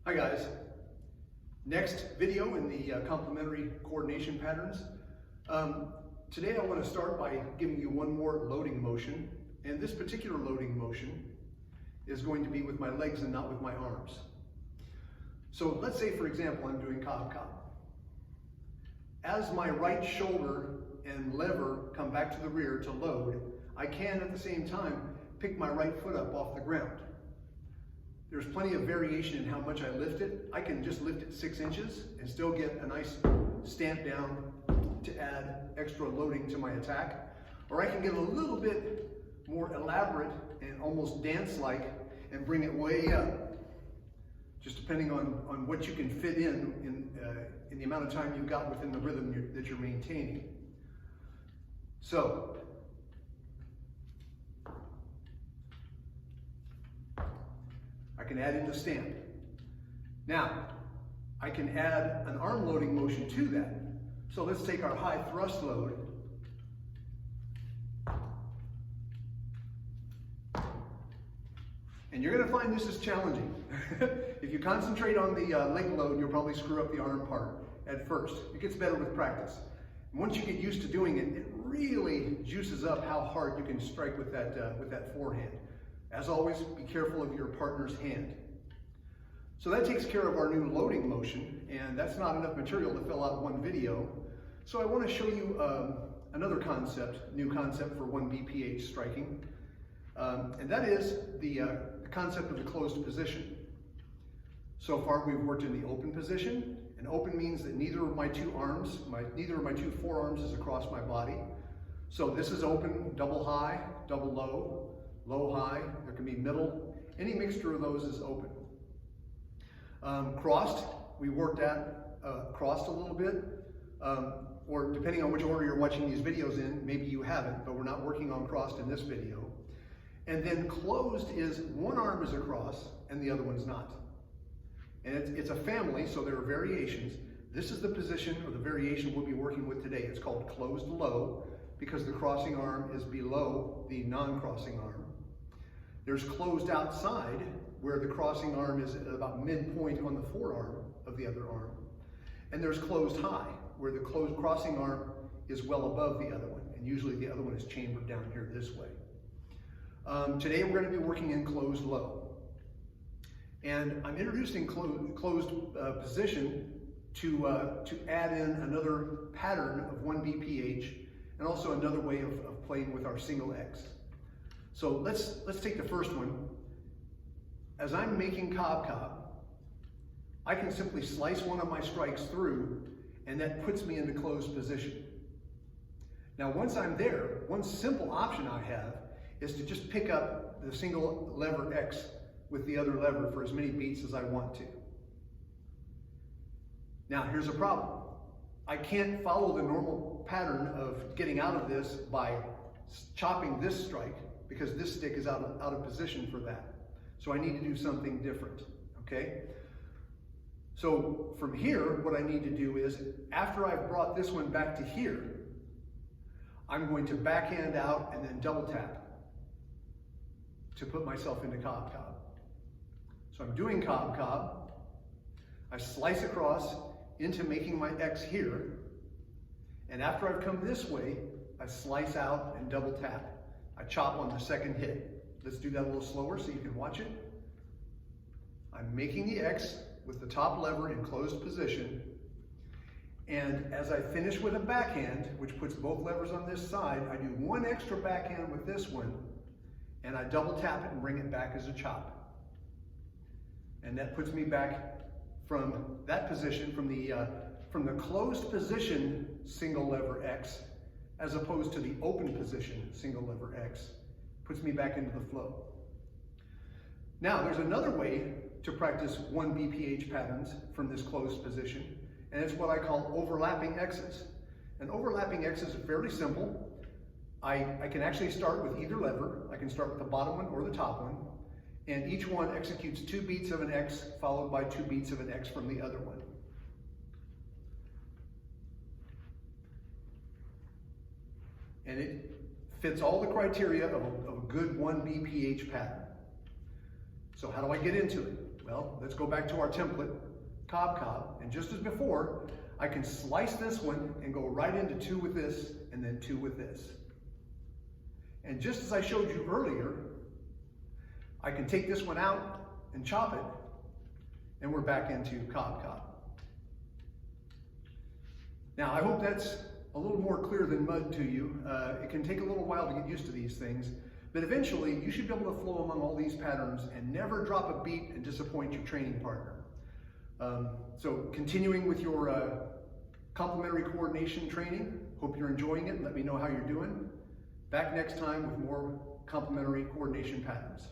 Hi guys. Next video in the complementary coordination patterns. Today I want to start by giving you one more loading motion, and this particular loading motion is going to be with my legs and not with my arms. So let's say, for example, I'm doing cob-cob. As my right shoulder and lever come back to the rear to load, I can at the same time pick my right foot up off the ground. There's plenty of variation in how much I lift it. I can just lift it 6 inches and still get a nice stamp down to add extra loading to my attack. Or I can get a little bit more elaborate and almost dance-like and bring it way up, just depending on what you can fit in the amount of time you've got within the rhythm that you're maintaining. So, I can add in the stamp. Now, I can add an arm loading motion to that. So let's take our high thrust load. And you're going to find this is challenging. If you concentrate on the leg load, you'll probably screw up the arm part at first. It gets better with practice. And once you get used to doing it, it really juices up how hard you can strike with that forehand. As always, be careful of your partner's hand. So that takes care of our new loading motion, and that's not enough material to fill out one video. So I want to show you another concept, new concept for 1 BPH striking, and that is the concept of the closed position. So far we've worked in the open position, and open means that neither of my two forearms is across my body. So this is open, double high, double low, low high, there can be middle, any mixture of those is open. Crossed, we worked at crossed a little bit, or depending on which order you're watching these videos in, maybe you haven't, but we're not working on crossed in this video. And then closed is one arm is across and the other one's not. And it's a family, so there are variations. This is the position or the variation we'll be working with today. It's called closed low because the crossing arm is below the non-crossing arm. There's closed outside, where the crossing arm is at about midpoint on the forearm of the other arm. And there's closed high, where the closed crossing arm is well above the other one, and usually the other one is chambered down here this way. Today we're going to be working in closed low. And I'm introducing closed position to add in another pattern of 1 BPH, and also another way of playing with our single X. So let's take the first one. As I'm making cob-cob, I can simply slice one of my strikes through, and that puts me into closed position. Now once I'm there, one simple option I have is to just pick up the single lever X with the other lever for as many beats as I want to. Now here's a problem. I can't follow the normal pattern of getting out of this by chopping this strike, because this stick is out of position for that. So I need to do something different, okay? So from here, what I need to do is, after I've brought this one back to here, I'm going to backhand out and then double tap to put myself into cob-cob. So I'm doing cob-cob, I slice across into making my X here, and after I've come this way, I slice out and double tap. I chop on the second hit. Let's do that a little slower so you can watch it. I'm making the X with the top lever in closed position, and as I finish with a backhand, which puts both levers on this side, I do one extra backhand with this one, and I double tap it and bring it back as a chop. And that puts me back from that position, from the closed position single lever X, as opposed to the open position single lever X, puts me back into the flow. Now there's another way to practice 1 BPH patterns from this closed position, and it's what I call overlapping X's. And overlapping X's are fairly simple. I can actually start with either lever. I can start with the bottom one or the top one, and each one executes 2 beats of an X followed by 2 beats of an X from the other one. And it fits all the criteria of a good 1 BPH pattern. So how do I get into it? Well, let's go back to our template, cob, cob, and just as before, I can slice this one and go right into 2 with this, and then 2 with this. And just as I showed you earlier, I can take this one out and chop it, and we're back into cob, cob. Now, I hope that's a little more clear than mud to you. It can take a little while to get used to these things, but eventually you should be able to flow among all these patterns and never drop a beat and disappoint your training partner. So continuing with your complementary coordination training, hope you're enjoying it and let me know how you're doing. Back next time with more complementary coordination patterns.